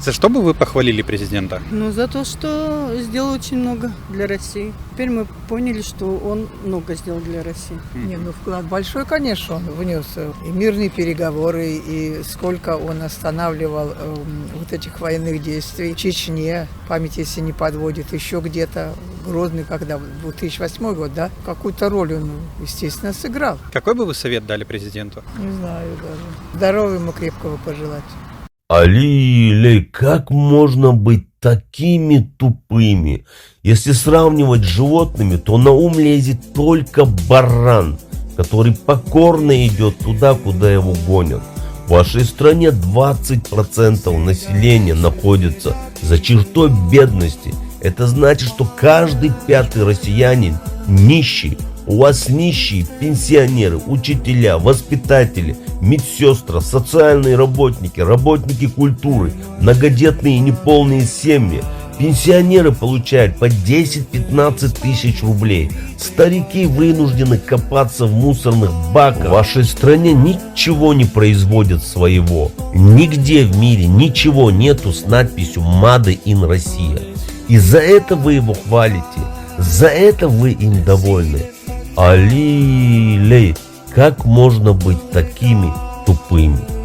За что бы вы похвалили президента? Ну, за то, что сделал очень много для России. Теперь мы поняли, что он много сделал для России. Не, ну вклад большой, конечно, он внес. И мирные переговоры, и сколько он останавливал вот этих военных действий в Чечне, память если не подводит, еще где-то Грозный, когда 2008 год, да, какую-то роль он, естественно, сыграл. Какой бы вы совет дали президенту? Не знаю даже. Здоровья ему крепкого пожелать. Алилей, как можно быть такими тупыми? Если сравнивать с животными, то на ум лезет только баран, который покорно идет туда, куда его гонят. В вашей стране 20% населения находится за чертой бедности. Это значит, что каждый пятый россиянин нищий. У вас нищие пенсионеры, учителя, воспитатели, медсестры, социальные работники, работники культуры, многодетные и неполные семьи. Пенсионеры получают по 10-15 тысяч рублей. Старики вынуждены копаться в мусорных баках. В вашей стране ничего не производят своего. Нигде в мире ничего нету с надписью «Made in Россия». И за это вы его хвалите. За это вы им довольны. Алилей, как можно быть такими тупыми?